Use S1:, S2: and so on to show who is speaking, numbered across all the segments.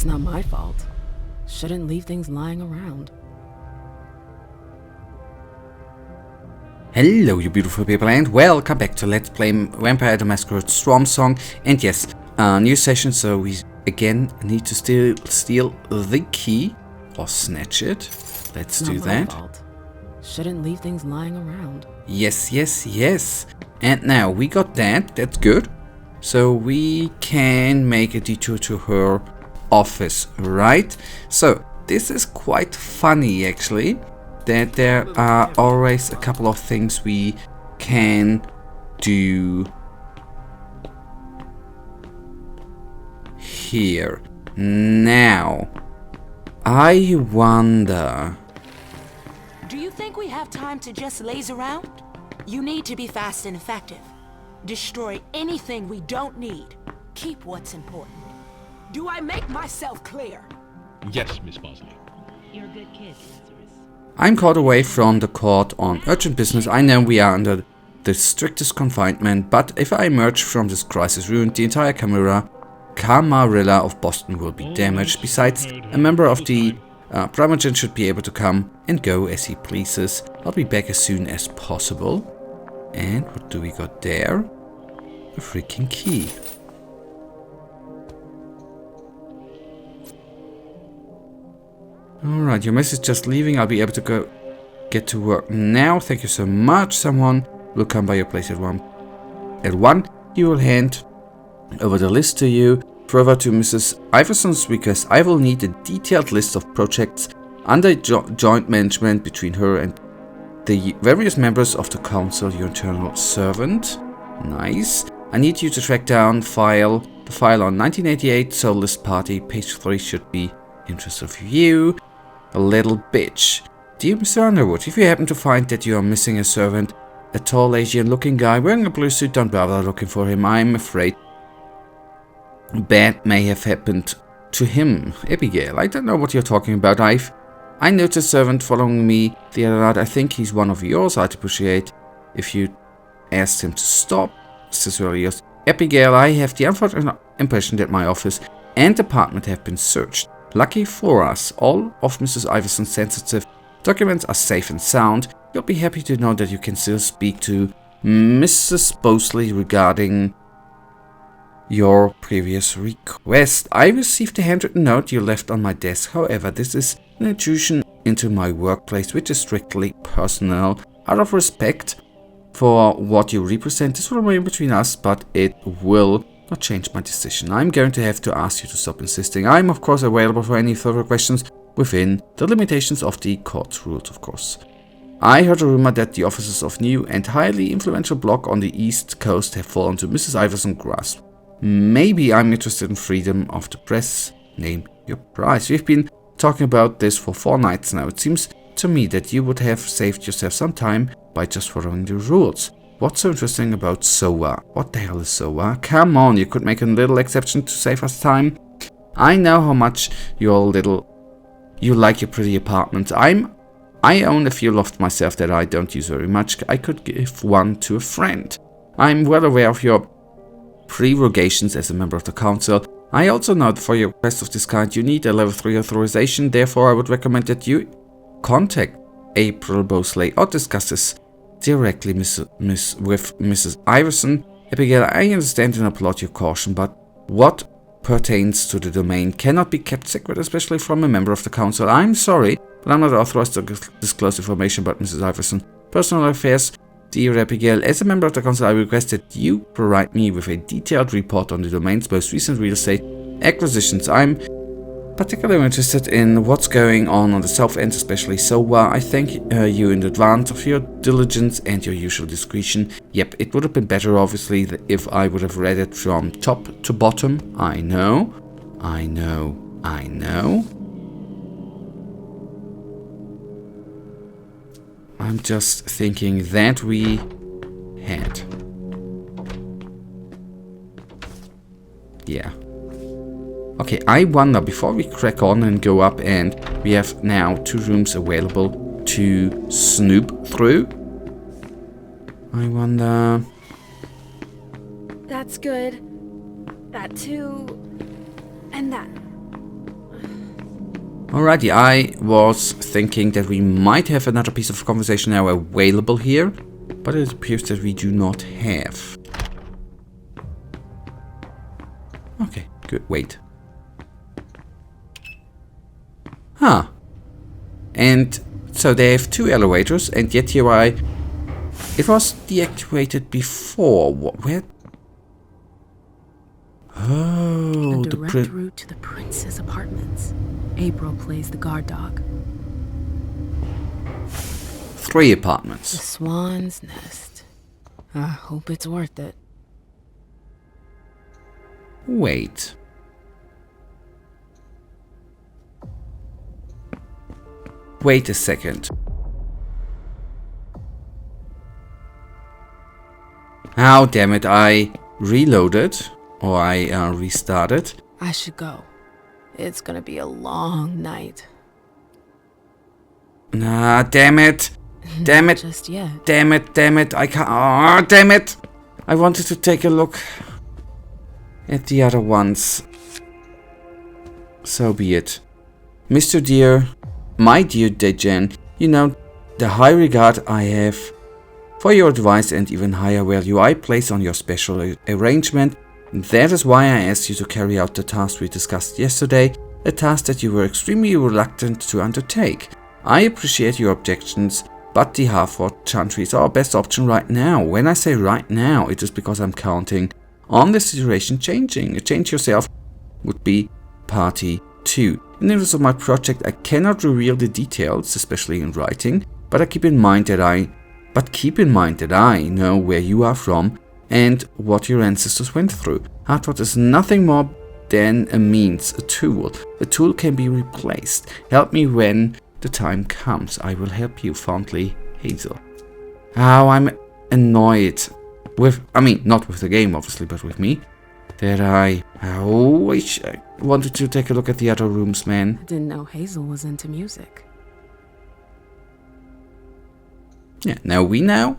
S1: It's not my fault. Shouldn't leave things lying around.
S2: Hello you beautiful people and welcome back to Let's Play Vampire the Masquerade Swansong. And yes, new session, so we again need to steal the key or snatch it. Let's do that.
S1: Fault. Shouldn't leave things lying around.
S2: Yes, yes, yes. And now we got that, that's good. So we can make a detour to her office, right? So this is quite funny actually, that there are always a couple of things we can do here. Now, I wonder...
S3: Do you think we have time to just laze around? You need to be fast and effective. Destroy anything we don't need. Keep what's important. Do I make myself clear?
S4: Yes, Miss Bosley.
S5: You're a good kid, Lazarus.
S2: I'm called away from the court on urgent business. I know we are under the strictest confinement, but if I emerge from this crisis ruined, the entire Camarilla of Boston will be damaged. Besides, a member of the Primogen should be able to come and go as he pleases. I'll be back as soon as possible. And what do we got there? A freaking key. Alright, your message just leaving. I'll be able to get to work now. Thank you so much. Someone will come by your place at one. He will hand over the list to you. Further to Mrs. Iverson's request, I will need a detailed list of projects under joint management between her and the various members of the council, your internal servant. Nice. I need you to track down the file on 1988 Soulless Party. Page 3 should be interest of you. A little bitch. Dear Mr. Underwood, if you happen to find that you are missing a servant, a tall Asian looking guy wearing a blue suit, don't bother looking for him. I'm afraid bad may have happened to him. Abigail, I don't know what you're talking about. I noticed a servant following me the other night. I think he's one of yours. I'd appreciate if you asked him to stop. Yours. Abigail, I have the unfortunate impression that my office and apartment have been searched. Lucky for us, all of Mrs. Iverson's sensitive documents are safe and sound. You'll be happy to know that you can still speak to Mrs. Bosley regarding your previous request. I received a handwritten note you left on my desk. However, this is an intrusion into my workplace, which is strictly personal. Out of respect for what you represent, this will remain between us, but it will not change my decision. I'm going to have to ask you to stop insisting. I'm of course available for any further questions within the limitations of the court's rules, of course. I heard a rumor that the offices of new and highly influential bloc on the East Coast have fallen to Mrs. Iverson's grasp. Maybe I'm interested in freedom of the press. Name your price. We've been talking about this for 4 nights now. It seems to me that you would have saved yourself some time by just following the rules. What's so interesting about SOA? What the hell is SOA? Come on, you could make a little exception to save us time. I know how much you like your pretty apartment. I own a few lofts myself that I don't use very much. I could give one to a friend. I'm well aware of your prerogatives as a member of the council. I also know that for your request of this kind you need a level 3 authorization. Therefore, I would recommend that you contact April Bosley or discuss this directly with Mrs. Iverson. Abigail, I understand and applaud your caution, but what pertains to the domain cannot be kept secret, especially from a member of the council. I'm sorry, but I'm not authorized to disclose information about Mrs. Iverson's personal affairs. Dear Abigail, as a member of the council, I request that you provide me with a detailed report on the domain's most recent real estate acquisitions. I'm particularly interested in what's going on the south end, especially. So I thank you in advance of your diligence and your usual discretion. Yep, it would have been better, obviously, if I would have read it from top to bottom. I know. I'm just thinking that we had. Yeah. Okay, I wonder, before we crack on and go up, and we have now 2 rooms available to snoop through. I wonder...
S6: That's good. That too. And that.
S2: Alrighty, I was thinking that we might have another piece of conversation now available here, but it appears that we do not have. Okay, good, wait. Huh. And so they have 2 elevators, and yet here it was deactivated before. Where? Oh,
S1: A direct route to the prince's apartments. April plays the guard dog.
S2: 3
S1: The
S2: apartments.
S1: Swan's Nest. I hope it's worth it.
S2: Wait. Wait a second. Oh, damn it, I reloaded. Or I restarted.
S1: I should go. It's gonna be a long night.
S2: Nah, damn it. Damn
S1: Not
S2: it.
S1: just yet.
S2: Damn it, damn it. I can't. Oh, damn it. I wanted to take a look at the other ones. So be it. Mr. Dear, my dear Dejan, you know the high regard I have for your advice and even higher value I place on your special arrangement. That is why I asked you to carry out the task we discussed yesterday, a task that you were extremely reluctant to undertake. I appreciate your objections, but the half-wrought chantry is our best option right now. When I say right now, it is because I'm counting on the situation changing. A change yourself would be party 2. In the interest of my project, I cannot reveal the details, especially in writing, but keep in mind that I know where you are from and what your ancestors went through. Half-wrought is nothing more than a means, a tool. A tool can be replaced. Help me when the time comes. I will help you. Fondly, Hazel. Oh, I'm annoyed with, not with the game obviously, but with me, that I wanted to take a look at the other rooms, man.
S1: I didn't know Hazel was into music.
S2: Yeah, now we know.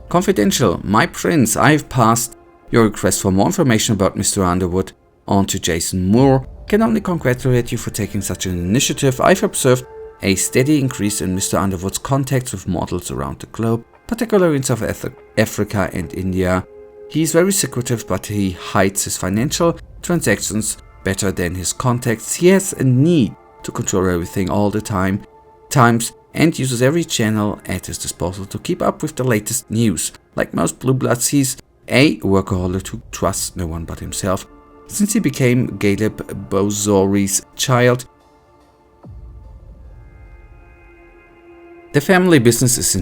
S2: Confidential, my prince, I have passed your request for more information about Mr. Underwood on to Jason Moore. Can only congratulate you for taking such an initiative. I've observed a steady increase in Mr. Underwood's contacts with models around the globe, particularly in South Africa and India. He is very secretive, but he hides his financial transactions better than his contacts. He has a need to control everything all the times, and uses every channel at his disposal to keep up with the latest news. Like most blue bloods, he's a workaholic who trusts no one but himself. Since he became Galeb Bozori's child, the family business is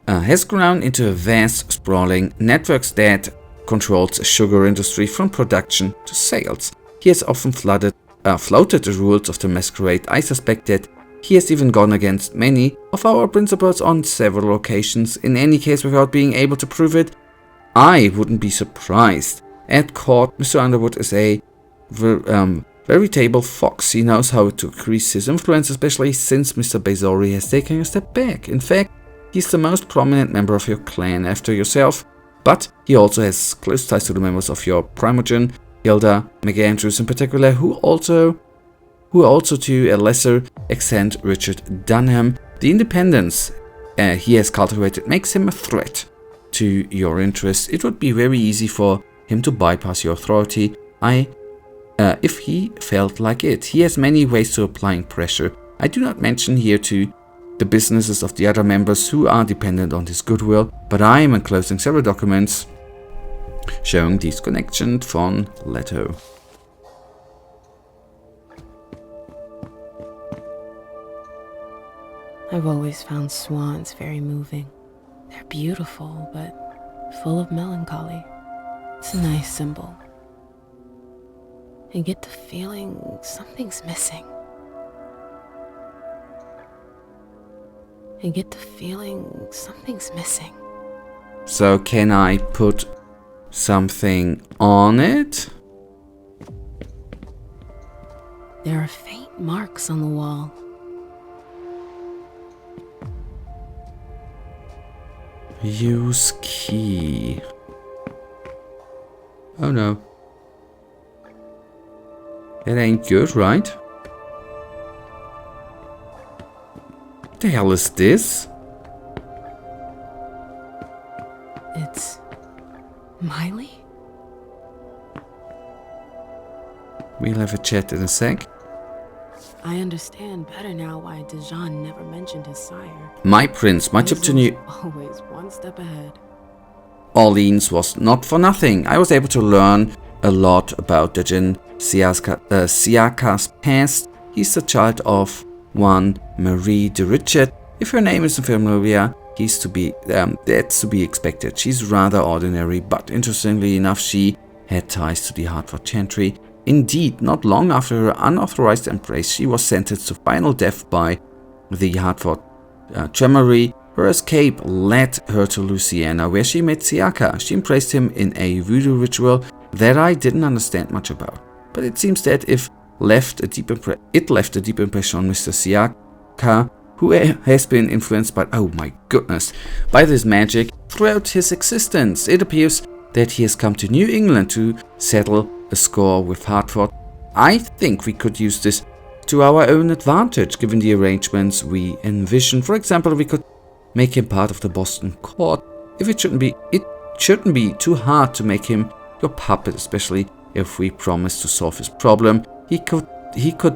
S2: has grown into a vast, sprawling network that controls a sugar industry from production to sales. He has often floated the rules of the Masquerade. I suspect that he has even gone against many of our principles on several occasions. In any case, without being able to prove it, I wouldn't be surprised. At court, Mr. Underwood is a veritable fox. He knows how to increase his influence, especially since Mr. Bozori has taken a step back. In fact, he's the most prominent member of your clan after yourself, but he also has close ties to the members of your primogen, Hilda McAndrews in particular, who also to a lesser extent Richard Dunham. The independence he has cultivated makes him a threat to your interests. It would be very easy for him to bypass your authority if he felt like it. He has many ways to applying pressure. I do not mention here to the businesses of the other members who are dependent on his goodwill, but I am enclosing several documents showing these connections von Leto.
S1: I've always found swans very moving. They're beautiful, but full of melancholy. It's a nice symbol. I get the feeling something's missing.
S2: So can I put something on it?
S1: There are faint marks on the wall.
S2: Use key. Oh no. That ain't good, right? What the hell is this?
S1: It's Miley?
S2: We'll have a chat in a sec.
S1: I understand better now why Dijon never mentioned his sire.
S2: My prince, much up to
S1: Hazel's
S2: new
S1: always one step ahead.
S2: Orleans was not for nothing. I was able to learn a lot about Dajin Siaka's past. He's the child of one Marie de Richard. If her name isn't familiar, that's to be expected. She's rather ordinary, but interestingly enough, she had ties to the Hartford gentry. Indeed, not long after her unauthorized embrace, she was sentenced to final death by the Hartford Camarilla. Her escape led her to Louisiana, where she met Siaka. She embraced him in a voodoo ritual that I didn't understand much about. But it seems that it left a deep impression on Mr. Siaka, who has been influenced by, oh my goodness, by this magic throughout his existence. It appears that he has come to New England to settle a score with Hartford. I think we could use this to our own advantage, given the arrangements we envision. For example, we could make him part of the Boston court. It shouldn't be too hard to make him your puppet, especially if we promise to solve his problem. He could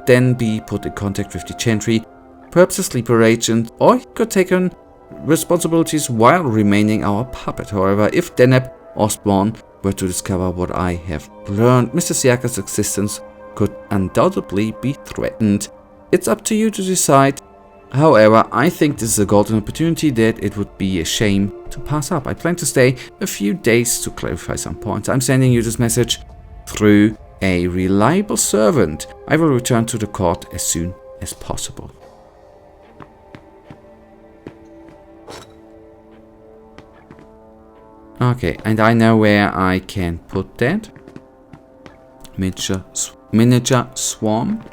S2: then be put in contact with the gentry, perhaps a sleeper agent, or he could take on responsibilities while remaining our puppet. However, if Deneb Osborne were to discover what I have learned, Mr. Siaka's existence could undoubtedly be threatened. It's up to you to decide. However, I think this is a golden opportunity that it would be a shame to pass up. I plan to stay a few days to clarify some points. I'm sending you this message through a reliable servant. I will return to the court as soon as possible. Okay, and I know where I can put that. Miniature swan,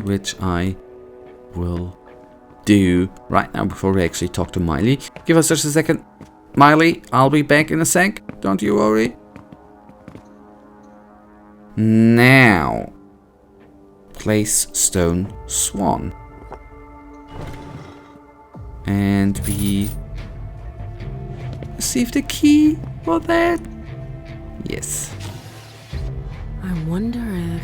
S2: which I will do right now before we actually talk to Miley. Give us just a second. Miley, I'll be back in a sec. Don't you worry. Now, place stone swan. And we receive the key for that. Yes.
S1: I wonder if...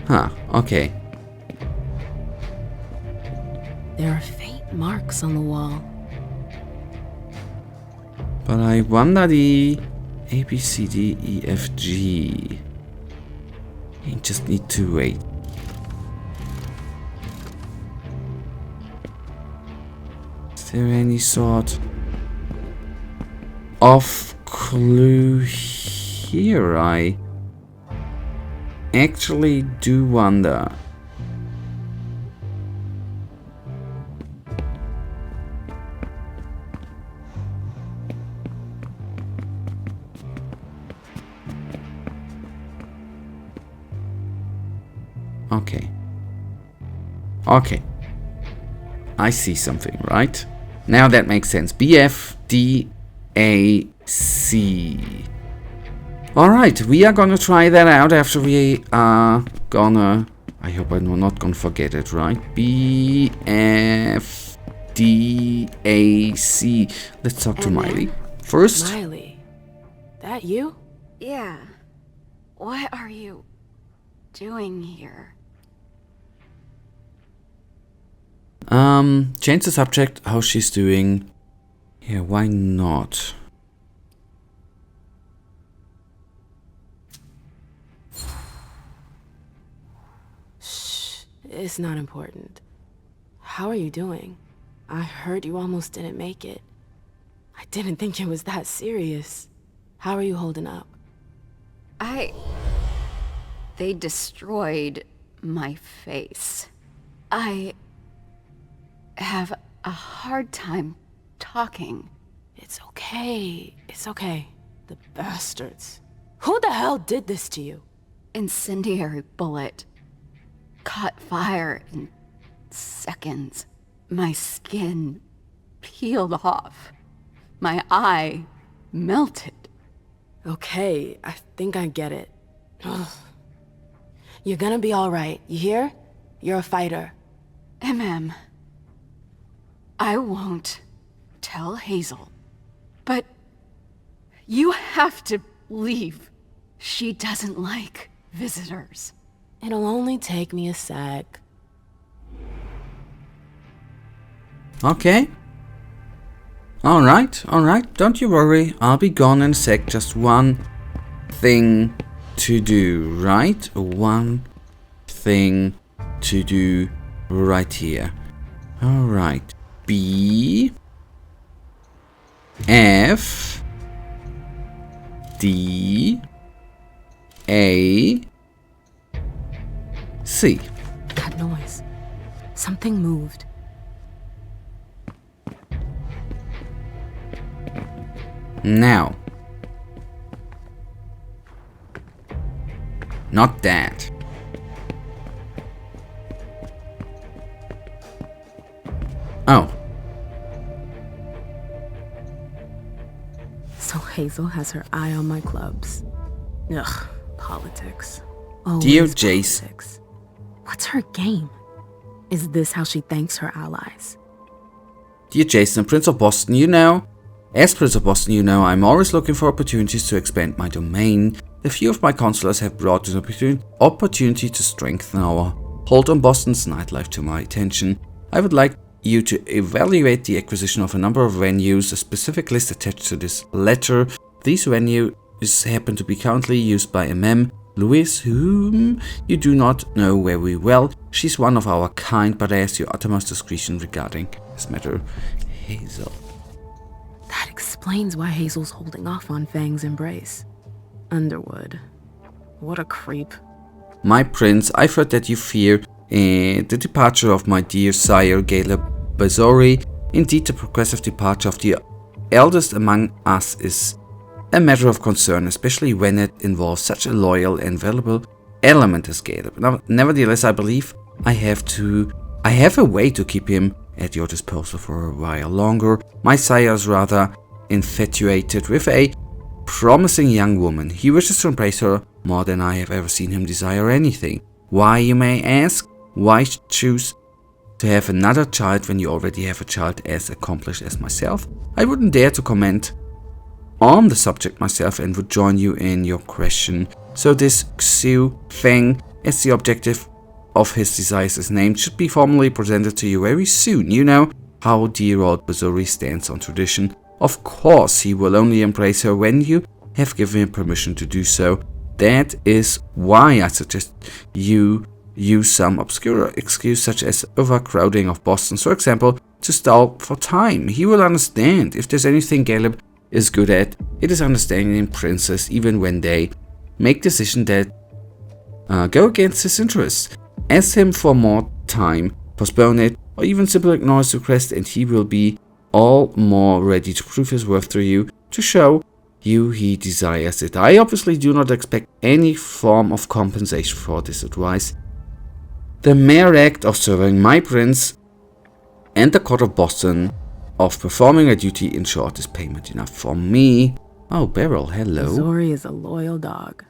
S2: Huh, okay.
S1: There are faint marks on the wall.
S2: But I wonder the A, B, C, D, E, F, G. I just need to wait. Is there any sort of clue here? I actually do wonder. Okay. I see something, right? Now that makes sense. BFDAC. Alright, we are gonna try that out after we are gonna... I hope I'm not gonna forget it, right? BFDAC. Let's talk to Miley. First...
S1: Miley, that you?
S6: Yeah. What are you doing here?
S2: Change the subject, how she's doing. Yeah, why not?
S1: Shh, it's not important. How are you doing? I heard you almost didn't make it. I didn't think it was that serious. How are you holding up?
S6: They destroyed my face. I have a hard time talking.
S1: It's okay. It's okay. The bastards. Who the hell did this to you?
S6: Incendiary bullet. caught fire in seconds. My skin peeled off. My eye melted.
S1: Okay, I think I get it. Ugh. You're gonna be alright, you hear? You're a fighter.
S6: Emem, I won't tell Hazel, but you have to leave. She doesn't like visitors.
S1: It'll only take me a sec.
S2: Okay. Alright, don't you worry. I'll be gone in a sec. Just one thing to do, right? One thing to do right here. Alright. B F D A C.
S1: That noise. Something moved.
S2: Now. Not that. Oh.
S1: So Hazel has her eye on my clubs. Ugh, politics.
S2: Dear
S1: Always
S2: Jace.
S1: politics. What's her game? Is this how she thanks her allies?
S2: Dear Jason, Prince of Boston, you know, as Prince of Boston, you know, I'm always looking for opportunities to expand my domain. A few of my consulars have brought an opportunity to strengthen our hold on Boston's nightlife to my attention. I would like you to evaluate the acquisition of a number of venues, a specific list attached to this letter. These venues happen to be currently used by Emem, Louise, whom you do not know very well. She's one of our kind, but I ask your uttermost discretion regarding this matter. Hazel.
S1: That explains why Hazel's holding off on Fang's embrace. Underwood. What a creep.
S2: My prince, I've heard that you fear the departure of my dear sire, Galeb Bazori. Indeed, the progressive departure of the eldest among us is a matter of concern, especially when it involves such a loyal and valuable element as Galeb. Now, nevertheless, I believe I have a way to keep him at your disposal for a while longer. My sire is rather infatuated with a promising young woman. He wishes to embrace her more than I have ever seen him desire anything. Why, you may ask? Why choose to have another child when you already have a child as accomplished as myself? I wouldn't dare to comment on the subject myself and would join you in your question. So this Xu Feng, as the objective of his desires is named, should be formally presented to you very soon. You know how dear old Bazori stands on tradition. Of course, he will only embrace her when you have given him permission to do so. That is why I suggest you use some obscure excuse such as overcrowding of Boston, for example, to stall for time. He will understand. If there's anything Galeb is good at, it is understanding princes even when they make decisions that go against his interests. Ask him for more time, postpone it, or even simply ignore his request, and he will be all more ready to prove his worth to you, to show you he desires it. I obviously do not expect any form of compensation for this advice. The mere act of serving my prince and the court of Boston, of performing a duty, in short, is payment enough for me. Oh, Beryl, hello.
S1: Zori is a loyal dog,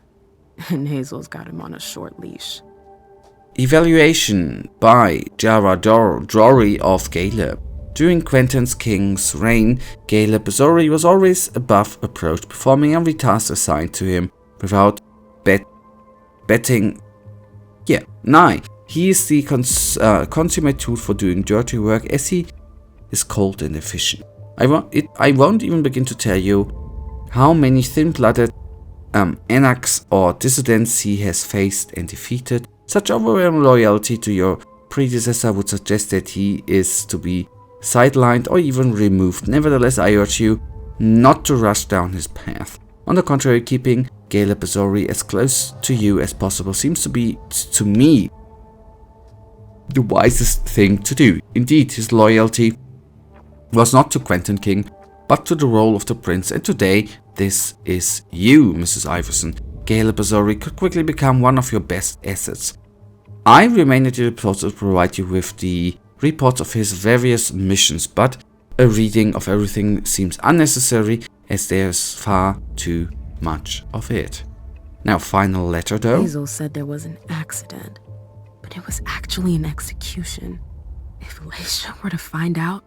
S1: and Hazel's got him on a short leash.
S2: Evaluation by Jara Drory of Galeb. During Quentin King's reign, Galeb Bazori was always above reproach, performing every task assigned to him without betting. Nay, he is the consummate tool for doing dirty work, as he is cold and efficient. I won't even begin to tell you how many thin-blooded anarchs or dissidents he has faced and defeated. Such overwhelming loyalty to your predecessor would suggest that he is to be sidelined or even removed. Nevertheless, I urge you not to rush down his path. On the contrary, keeping Galeb Bazori as close to you as possible seems to be, to me, the wisest thing to do. Indeed, his loyalty was not to Quentin King, but to the role of the prince, and today this is you, Mrs. Iverson. Galeb Bazori could quickly become one of your best assets. I remain at your disposal to provide you with the reports of his various missions, but a reading of everything seems unnecessary as there's far too much of it. Now, final letter though.
S1: Hazel said there was an accident, but it was actually an execution. If Leysha were to find out...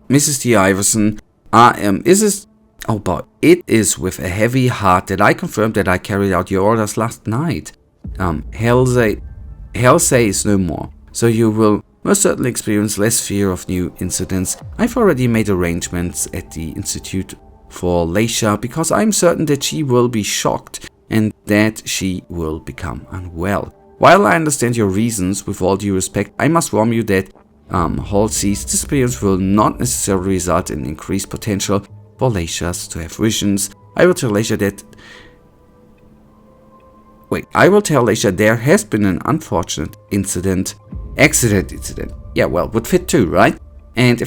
S2: Mrs. D. Iverson, oh boy, it is with a heavy heart that I confirm that I carried out your orders last night. Hellsay is no more, so you will most certainly experience less fear of new incidents. I've already made arrangements at the Institute for Leysha because I'm certain that she will be shocked and that she will become unwell. While I understand your reasons, with all due respect, I must warn you that Halsey's disappearance will not necessarily result in increased potential for Leysha's to have visions. I will tell Leysha there has been an unfortunate accident. Yeah, well, would fit too, right? And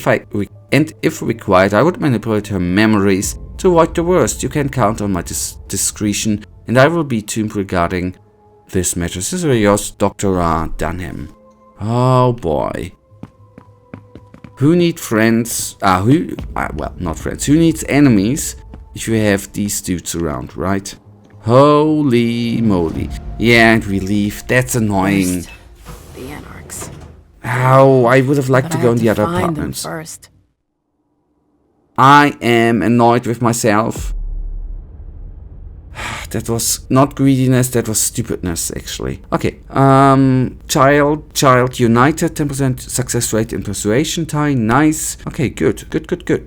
S2: if required, I would manipulate her memories to avoid the worst. You can count on my discretion, and I will be tuned regarding this matter. Sincerely yours, Dr. R. Dunham. Oh boy. Who needs friends? Not friends. Who needs enemies if you have these dudes around, right? Holy moly. Yeah, and we leave. That's annoying.
S1: First, the Anarchs.
S2: How I would have liked to go in the other
S1: Find them
S2: apartments.
S1: first.
S2: I am annoyed with myself. That was not greediness, that was stupidness, actually. Okay, child united, 10% success rate in persuasion tie, nice. Okay, good.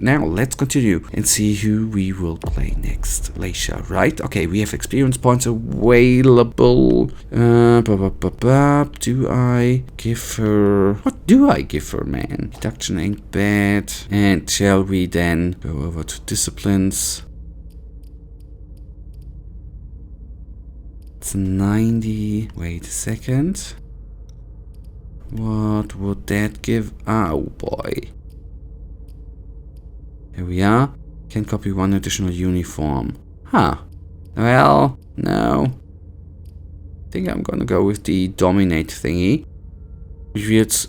S2: Now, let's continue and see who we will play next. Leysha, right? Okay, we have experience points available. Do I give her... What do I give her, man? Deduction ain't bad. And shall we then go over to disciplines? It's 90. Wait a second. What would that give? Oh boy. Here we are. Can copy one additional uniform. Huh. Well, no. I think I'm gonna go with the dominate thingy. Reveals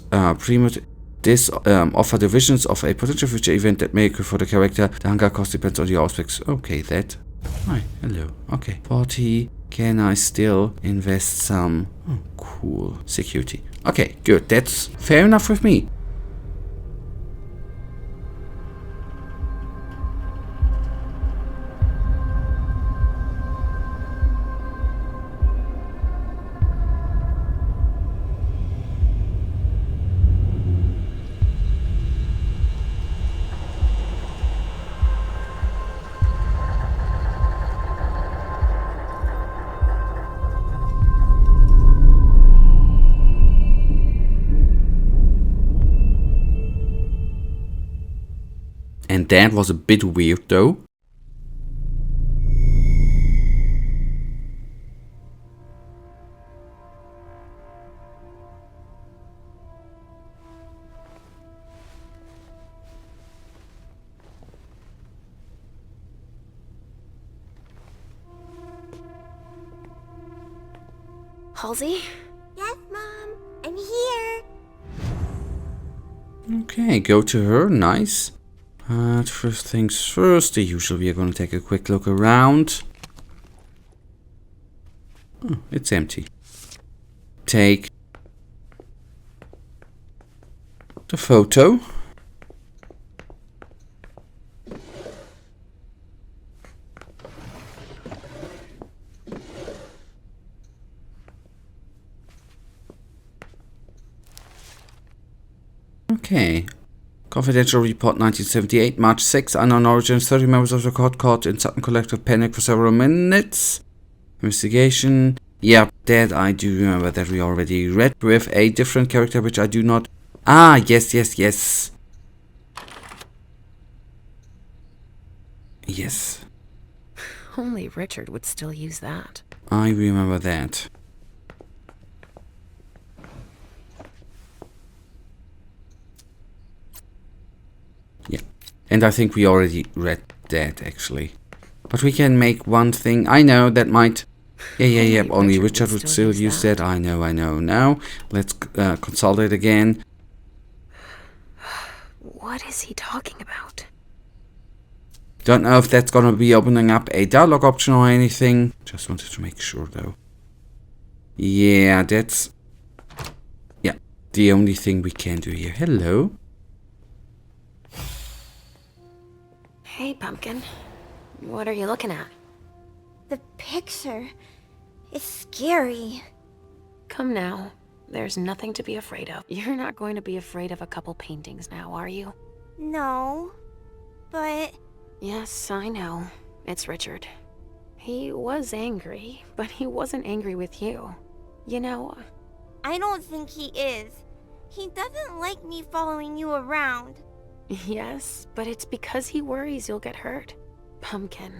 S2: this offer the visions of a potential future event that may occur for the character. The hunger cost depends on the aspects. Okay, that. Hi, hello. Okay. 40. Can I still invest some? Oh, cool. Security. Okay, good. That's fair enough with me. And that was a bit weird though.
S7: Halsey? Yes, Mom. I'm here.
S2: Okay, go to her. Nice. First things first, usually we are going to take a quick look around. Oh, it's empty. Take the photo. Okay. Confidential report 1978, March 6, unknown origins, 30 members of the court caught in sudden collective panic for several minutes. Investigation. Yeah, that I do remember that we already read with a different character which I do not... Ah, yes. Yes.
S1: Only Richard would still use that.
S2: I remember that. Yeah, and I think we already read that actually. But we can make one thing. I know that might Yeah. Only
S1: Richard
S2: Richard would still use that. I know. Now, let's consolidate again.
S1: What is he talking about?
S2: Don't know if that's gonna be opening up a dialogue option or anything. Just wanted to make sure, though. Yeah, that's... Yeah, the only thing we can do here. Hello.
S1: Hey, Pumpkin. What are you looking at?
S7: The picture is scary.
S1: Come now. There's nothing to be afraid of. You're not going to be afraid of a couple paintings now, are you?
S7: No, but
S1: Yes, I know. It's Richard. He was angry, but he wasn't angry with you. You know,
S7: I don't think he is. He doesn't like me following you around.
S1: yes, but it's because he worries you'll get hurt. Pumpkin,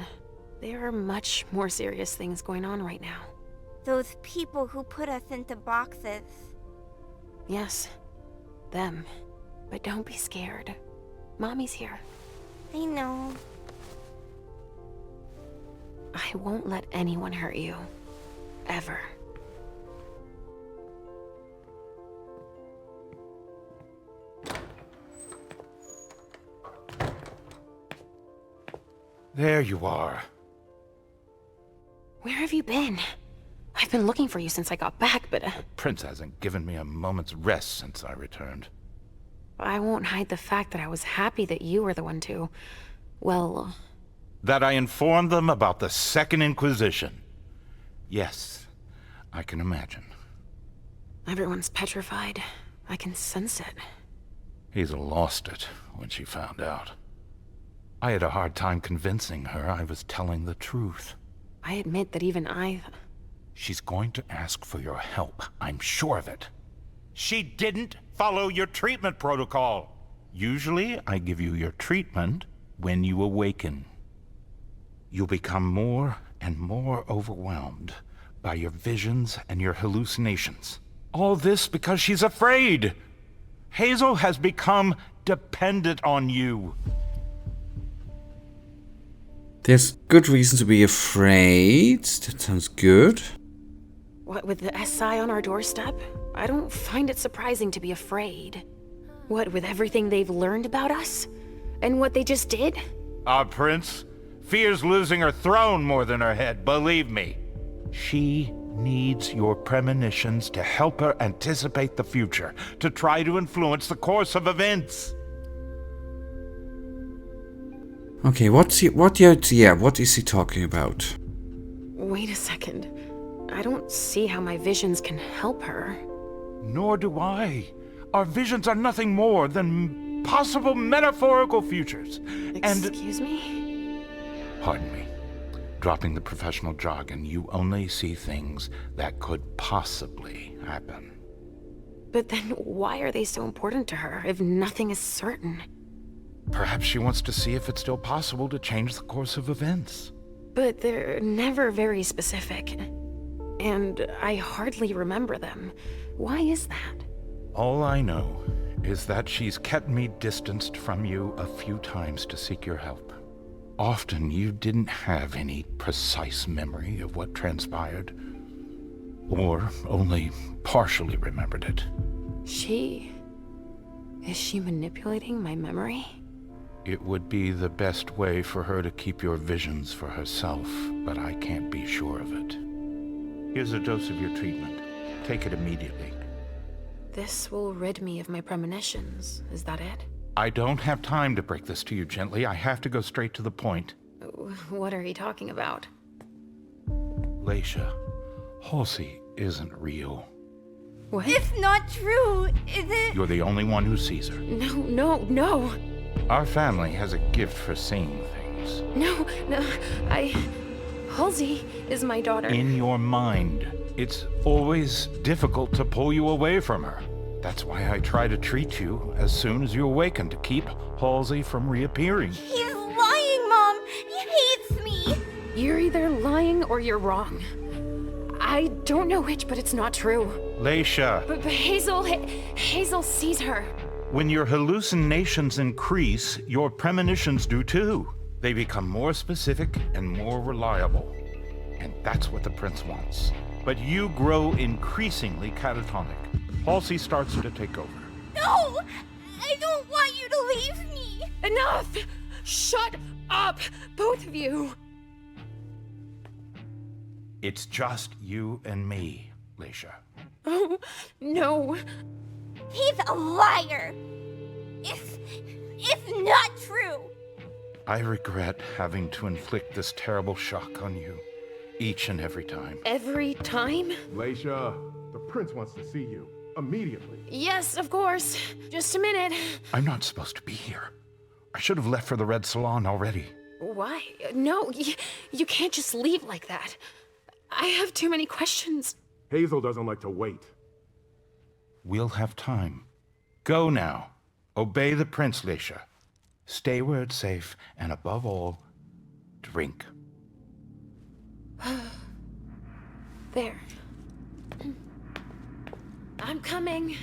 S1: there are much more serious things going on right now.
S7: Those people who put us into boxes.
S1: Yes, them. But don't be scared. Mommy's here.
S7: I know.
S1: I won't let anyone hurt you. Ever.
S8: There you are.
S1: Where have you been? I've been looking for you since I got back, but
S8: Prince hasn't given me a moment's rest since I returned.
S1: I won't hide the fact that I was happy that you were the one to... well...
S8: That I informed them about the Second Inquisition. Yes, I can imagine.
S1: Everyone's petrified. I can sense it.
S8: Hazel lost it when she found out. I had a hard time convincing her I was telling the truth.
S1: I admit that even I...
S8: She's going to ask for your help, I'm sure of it. She didn't follow your treatment protocol. Usually, I give you your treatment when you awaken. You'll become more and more overwhelmed by your visions and your hallucinations. All this because she's afraid. Hazel has become dependent on you.
S2: There's good reason to be afraid. That sounds good.
S1: What, with the SI on our doorstep? I don't find it surprising to be afraid. What, with everything they've learned about us? And what they just did?
S8: Our prince fears losing her throne more than her head, believe me. She needs your premonitions to help her anticipate the future, to try to influence the course of events.
S2: Okay, what is he talking about?
S1: Wait a second. I don't see how my visions can help her.
S8: Nor do I. Our visions are nothing more than possible metaphorical futures.
S1: Excuse me?
S8: Pardon me. Dropping the professional jargon, you only see things that could possibly happen.
S1: But then why are they so important to her if nothing is certain?
S8: Perhaps she wants to see if it's still possible to change the course of events.
S1: But they're never very specific. And I hardly remember them. Why is that?
S8: All I know is that she's kept me distanced from you a few times to seek your help. Often you didn't have any precise memory of what transpired, or only partially remembered it.
S1: Is she manipulating my memory?
S8: It would be the best way for her to keep your visions for herself, but I can't be sure of it. Here's a dose of your treatment. Take it immediately.
S1: This will rid me of my premonitions, is that it?
S8: I don't have time to break this to you gently. I have to go straight to the point.
S1: What are you talking about?
S8: Leysha, Halsey isn't real.
S1: What?
S7: It's not true, is it?
S8: You're the only one who sees her.
S1: No.
S8: Our family has a gift for seeing things.
S1: No, Halsey is my daughter.
S8: In your mind. It's always difficult to pull you away from her. That's why I try to treat you as soon as you awaken to keep Halsey from reappearing.
S7: He's lying, Mom! He hates me!
S1: You're either lying or you're wrong. I don't know which, but it's not true.
S8: Leysha,
S1: But Hazel sees her.
S8: when your hallucinations increase, your premonitions do too. They become more specific and more reliable. and that's what the prince wants. But you grow increasingly catatonic. Halsey starts to take over.
S7: No! I don't want you to leave me!
S6: Enough! Shut up, both of you!
S8: It's just you and me, Leysha.
S6: Oh, no.
S7: He's a liar! It's not true!
S8: I regret having to inflict this terrible shock on you, each and every time.
S6: Every time?
S9: Leysha, the prince wants to see you. Immediately.
S6: Yes, of course. Just a minute.
S8: I'm not supposed to be here. I should have left for the Red Salon already.
S6: Why? No, you can't just leave like that. I have too many questions.
S9: Hazel doesn't like to wait.
S8: We'll have time. Go now. Obey the prince, Leysha. Stay where it's safe, and above all, drink.
S6: There. I'm coming.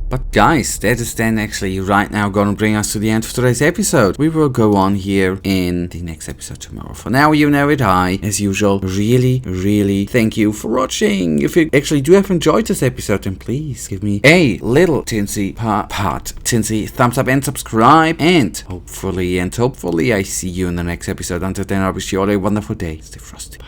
S2: But guys, that is then actually right now gonna bring us to the end of today's episode. We will go on here in the next episode tomorrow. For now, you know it. I, as usual, really thank you for watching. If you actually do have enjoyed this episode, then please give me a little tinsy thumbs up and subscribe. And hopefully I see you in the next episode. Until then, I wish you all a wonderful day. Stay frosty. Bye.